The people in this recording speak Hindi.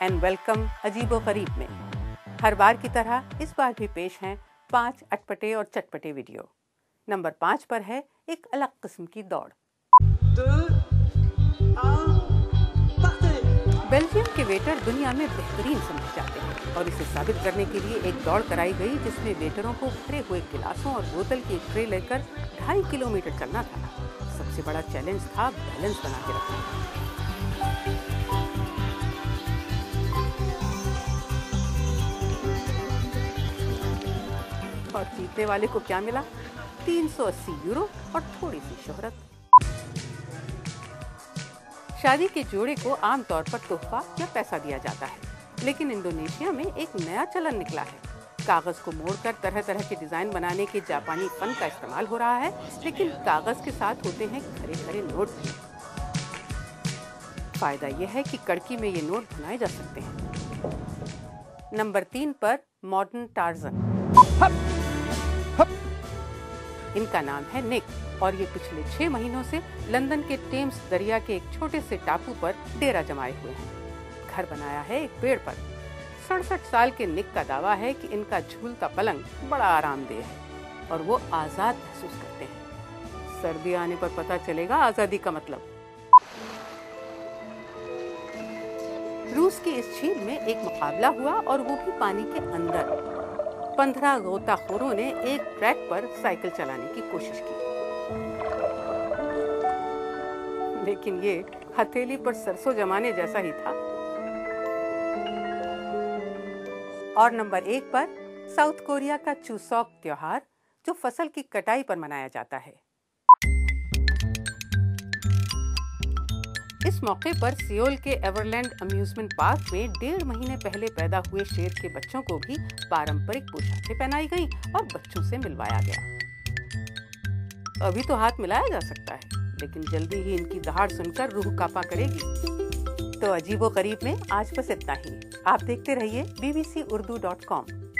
एंड वेलकम अजीबो गरीब में। हर बार की तरह इस बार भी पेश हैं 5 अटपटे और चटपटे वीडियो। नंबर 5 पर है एक अलग किस्म की दौड़। बेल्जियम के वेटर दुनिया में बेहतरीन समझे जाते हैं और इसे साबित करने के लिए एक दौड़ कराई गई जिसमें वेटरों को भरे हुए गिलासों और बोतल की एक ट्रे लेकर 2.5 किलोमीटर चलना था। सबसे बड़ा चैलेंज था बैलेंस बना के रखना। और जीतने वाले को क्या मिला? 380 यूरो और थोड़ी सी शोहरत। शादी के जोड़े को आमतौर पर तोहफा या पैसा दिया जाता है, लेकिन इंडोनेशिया में एक नया चलन निकला है। कागज को मोड़कर तरह तरह के डिजाइन बनाने के जापानी फन का इस्तेमाल हो रहा है, लेकिन कागज के साथ होते हैं खरे खरे नोट भी। फायदा यह है कि कड़की में ये नोट भुनाए जा सकते हैं। नंबर 3 पर मॉडर्न टार्जन। इनका नाम है निक और ये पिछले 6 महीनों से लंदन के टेम्स दरिया के एक छोटे से टापू पर डेरा जमाए हुए हैं। घर बनाया है एक पेड़ पर। 67 साल के निक का दावा है कि इनका झूलता पलंग बड़ा आरामदेह है और वो आजाद महसूस करते हैं। सर्दी आने पर पता चलेगा आजादी का मतलब। रूस की इस झील में एक मुकाबला हुआ और वो भी पानी के अंदर। 15 गोताखोरों ने एक ट्रैक पर साइकिल चलाने की कोशिश की, लेकिन ये हथेली पर सरसों जमाने जैसा ही था। और नंबर 1 पर साउथ कोरिया का चुसॉक त्योहार, जो फसल की कटाई पर मनाया जाता है। इस मौके पर सियोल के एवरलैंड अम्यूजमेंट पार्क में 1.5 महीने पहले पैदा हुए शेर के बच्चों को भी पारंपरिक पोशाकें पहनाई गई और बच्चों से मिलवाया गया। अभी तो हाथ मिलाया जा सकता है, लेकिन जल्दी ही इनकी दहाड़ सुनकर रूह कांपा करेगी। तो अजीबो गरीब में आज बस इतना ही। आप देखते रहिए bbcurdu.com।